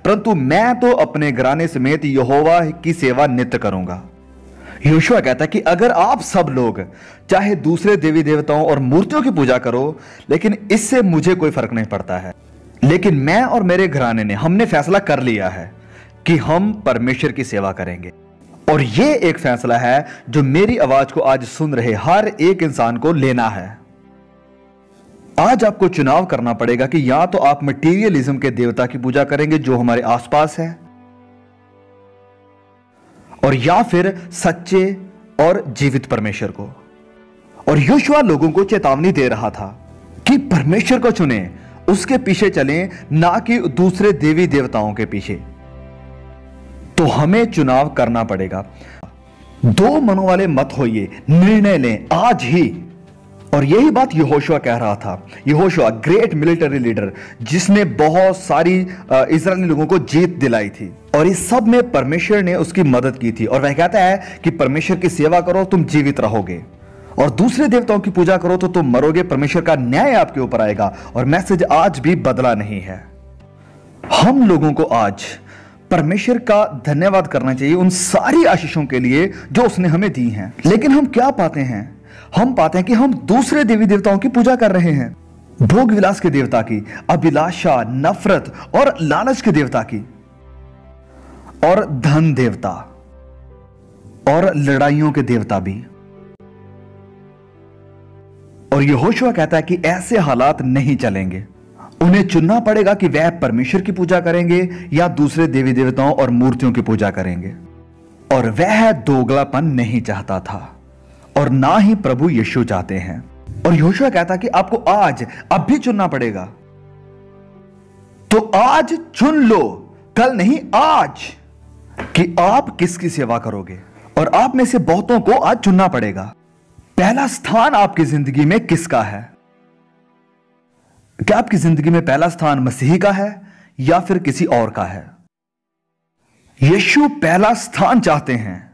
परंतु मैं तो अपने घराने समेत यहोवा की सेवा नित्य करूंगा। यहोशुआ कहता है कि अगर आप सब लोग चाहे दूसरे देवी देवताओं और मूर्तियों की पूजा करो, लेकिन इससे मुझे कोई फर्क नहीं पड़ता है, लेकिन मैं और मेरे घराने ने हमने फैसला कर लिया है कि हम परमेश्वर की सेवा करेंगे। और यह एक फैसला है जो मेरी आवाज को आज सुन रहे हर एक इंसान को लेना है। आज आपको चुनाव करना पड़ेगा कि या तो आप मटीरियलिज्म के देवता की पूजा करेंगे जो हमारे आसपास है, और या फिर सच्चे और जीवित परमेश्वर को। और यहोशुआ लोगों को चेतावनी दे रहा था कि परमेश्वर को चुने, उसके पीछे चलें, ना कि दूसरे देवी देवताओं के पीछे। तो हमें चुनाव करना पड़ेगा। दो मनों वाले मत होइए, निर्णय लें आज ही। और यही बात यहोशुआ कह रहा था। यहोशुआ ग्रेट मिलिटरी लीडर जिसने बहुत सारी इस्राएली लोगों को जीत दिलाई थी, और इस सब में परमेश्वर ने उसकी मदद की थी। और वह कहता है कि परमेश्वर की सेवा करो, तुम जीवित रहोगे, और दूसरे देवताओं की पूजा करो तो तुम मरोगे, परमेश्वर का न्याय आपके ऊपर आएगा। और मैसेज आज भी बदला नहीं है। हम लोगों को आज परमेश्वर का धन्यवाद करना चाहिए उन सारी आशीषों के लिए जो उसने हमें दी हैं। लेकिन हम क्या पाते हैं? हम पाते हैं कि हम दूसरे देवी देवताओं की पूजा कर रहे हैं, भोग विलास के देवता की, अभिलाषा, नफरत और लालच के देवता की, और धन देवता और लड़ाइयों के देवता भी। और यहोशुआ कहता है कि ऐसे हालात नहीं चलेंगे। उन्हें चुनना पड़ेगा कि वह परमेश्वर की पूजा करेंगे या दूसरे देवी देवताओं और मूर्तियों की पूजा करेंगे। और वह दोगलापन नहीं चाहता था, और ना ही प्रभु यीशु चाहते हैं। और यहोशुआ कहता कि आपको आज अब भी चुनना पड़ेगा। तो आज चुन लो, कल नहीं आज, कि आप किसकी सेवा करोगे। और आप में से बहुतों को आज चुनना पड़ेगा। पहला स्थान आपकी जिंदगी में किसका है? क्या आपकी जिंदगी में पहला स्थान मसीही का है या फिर किसी और का है? यीशु पहला स्थान चाहते हैं।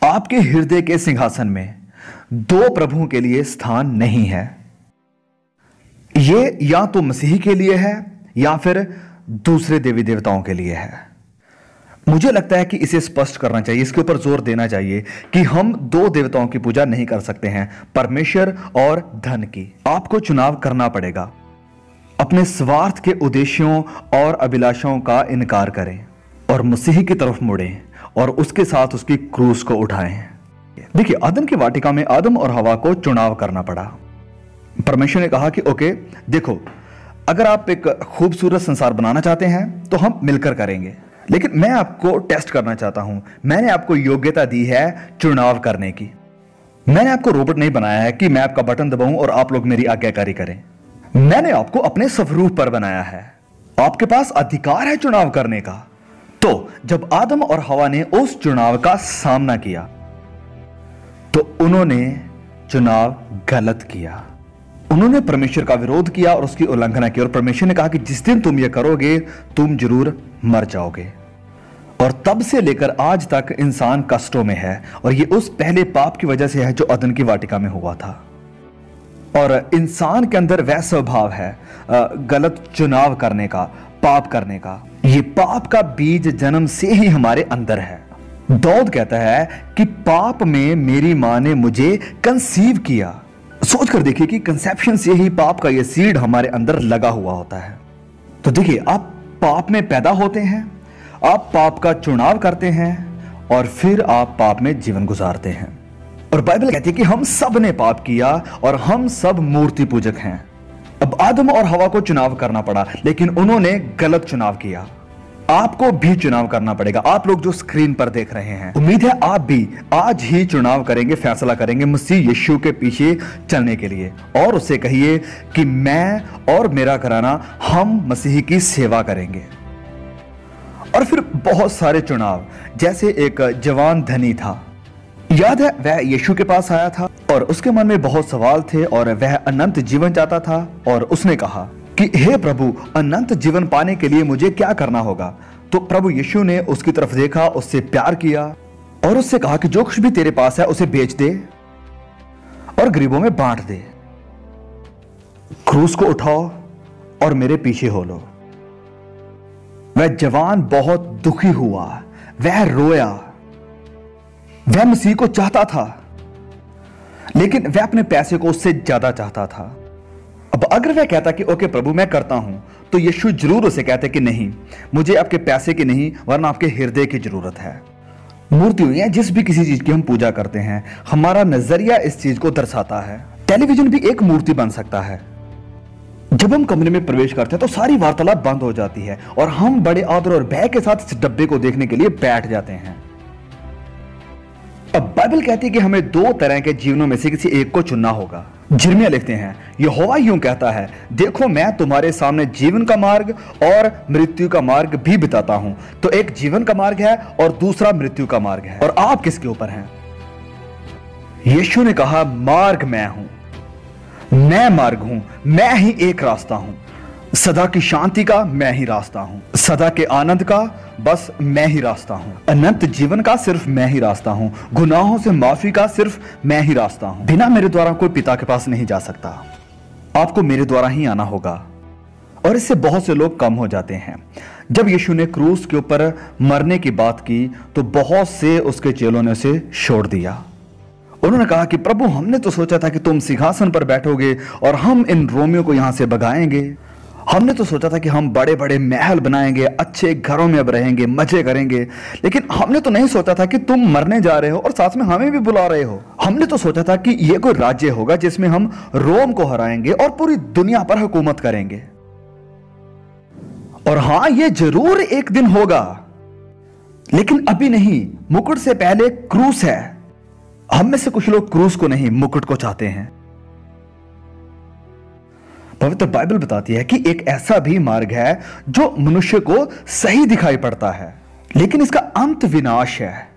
आपके हृदय के सिंहासन में दो प्रभुओं के लिए स्थान नहीं है। यह या तो मसीही के लिए है या फिर दूसरे देवी देवताओं के लिए है। मुझे लगता है कि इसे स्पष्ट करना चाहिए, इसके ऊपर जोर देना चाहिए कि हम दो देवताओं की पूजा नहीं कर सकते हैं, परमेश्वर और धन की। आपको चुनाव करना पड़ेगा। अपने स्वार्थ के उद्देश्यों और अभिलाषाओं का इनकार करें और मसीह की तरफ मुड़ें और उसके साथ उसकी क्रूस को उठाएं। देखिए, अदन की वाटिका में आदम और हवा को चुनाव करना पड़ा। परमेश्वर ने कहा कि ओके देखो, अगर आप एक खूबसूरत संसार बनाना चाहते हैं तो हम मिलकर करेंगे, लेकिन मैं आपको टेस्ट करना चाहता हूं। मैंने आपको योग्यता दी है चुनाव करने की। मैंने आपको रोबोट नहीं बनाया है कि मैं आपका बटन दबाऊं और आप लोग मेरी आज्ञाकारी करें। मैंने आपको अपने स्वरूप पर बनाया है। आपके पास अधिकार है चुनाव करने का। तो जब आदम और हवा ने उस चुनाव का सामना किया तो उन्होंने चुनाव गलत किया। उन्होंने परमेश्वर का विरोध किया और उसकी उल्लंघना की। और परमेश्वर ने कहा कि जिस दिन तुम ये करोगे तुम जरूर मर जाओगे। और तब से लेकर आज तक इंसान कष्टों में है, और ये उस पहले पाप की वजह से है जो अदन की वाटिका में हुआ था। और इंसान के अंदर वह स्वभाव है गलत चुनाव करने का, पाप करने का। ये पाप का बीज जन्म से ही हमारे अंदर है। दाऊद कहता है कि पाप में मेरी मां ने मुझे कंसीव किया। सोच कर देखिए कि कंसेप्शन से ही पाप का ये सीड हमारे अंदर लगा हुआ होता है। तो देखिए, आप पाप में पैदा होते हैं, आप पाप का चुनाव करते हैं और फिर आप पाप में जीवन गुजारते हैं। और बाइबल कहती है कि हम सब ने पाप किया और हम सब मूर्ति पूजक हैं। अब आदम और हवा को चुनाव करना पड़ा, लेकिन उन्होंने गलत चुनाव किया। आपको भी चुनाव करना पड़ेगा। आप लोग जो स्क्रीन पर देख रहे हैं, उम्मीद है आप भी आज ही चुनाव करेंगे, फैसला करेंगे मसीह यीशु के पीछे चलने के लिए। और उससे कहिए कि मैं और मेरा घराना हम मसीह की सेवा करेंगे। और फिर बहुत सारे चुनाव, जैसे एक जवान धनी था, याद है वह यीशु के पास आया था और उसके मन में बहुत सवाल थे और वह अनंत जीवन चाहता था। और उसने कहा कि हे प्रभु, अनंत जीवन पाने के लिए मुझे क्या करना होगा? तो प्रभु यीशु ने उसकी तरफ देखा, उससे प्यार किया और उससे कहा कि जो कुछ भी तेरे पास है उसे बेच दे और गरीबों में बांट दे। क्रूस को उठाओ और मेरे पीछे हो लो। वह जवान बहुत दुखी हुआ, वह रोया, वह मसीह को चाहता था, लेकिन वह अपने पैसे को उससे ज्यादा चाहता था। अब अगर वह कहता कि ओके प्रभु मैं करता हूं, तो यीशु जरूर उसे कहते कि नहीं, मुझे आपके पैसे की नहीं वरना आपके हृदय की जरूरत है। मूर्ति हुई है, जिस भी किसी चीज की हम पूजा करते हैं, हमारा नजरिया इस चीज को दर्शाता है। टेलीविजन भी एक मूर्ति बन सकता है। जब हम कमरे में प्रवेश करते हैं तो सारी वार्तालाप बंद हो जाती है और हम बड़े आदर और भय के साथ इस डब्बे को देखने के लिए बैठ जाते हैं। अब बाइबल कहती है कि हमें दो तरह के जीवनों में से किसी एक को चुनना होगा। यिर्मयाह लिखते हैं, यहोवा यूं कहता है, देखो मैं तुम्हारे सामने जीवन का मार्ग और मृत्यु का मार्ग भी बताता हूं। तो एक जीवन का मार्ग है और दूसरा मृत्यु का मार्ग है, और आप किसके ऊपर हैं? यीशु ने कहा, मार्ग मैं हूं, मैं मार्ग हूं, मैं ही एक रास्ता हूं, सदा की शांति का मैं ही रास्ता हूं, सदा के आनंद का बस मैं ही रास्ता हूं, अनंत जीवन का सिर्फ मैं ही रास्ता हूं, गुनाहों से माफी का सिर्फ मैं ही रास्ता हूं। बिना मेरे द्वारा कोई पिता के पास नहीं जा सकता, आपको मेरे द्वारा ही आना होगा। और इससे बहुत से लोग कम हो जाते हैं। जब यीशु ने क्रूस के ऊपर मरने की बात की तो बहुत से उसके चेलों ने उसे छोड़ दिया। उन्होंने कहा कि प्रभु हमने तो सोचा था कि तुम सिंहासन पर बैठोगे और हम इन रोमियों को यहां से भगाएंगे। हमने तो सोचा था कि हम बड़े बड़े महल बनाएंगे, अच्छे घरों में अब रहेंगे, मजे करेंगे, लेकिन हमने तो नहीं सोचा था कि तुम मरने जा रहे हो और साथ में हमें भी बुला रहे हो। हमने तो सोचा था कि यह कोई राज्य होगा जिसमें हम रोम को हराएंगे और पूरी दुनिया पर हुकूमत करेंगे। और हां, यह जरूर एक दिन होगा, लेकिन अभी नहीं। मुकुट से पहले क्रूस है। हम में से कुछ लोग क्रूस को नहीं, मुकुट को चाहते हैं। पवित्र बाइबल बताती है कि एक ऐसा भी मार्ग है जो मनुष्य को सही दिखाई पड़ता है, लेकिन इसका अंत विनाश है।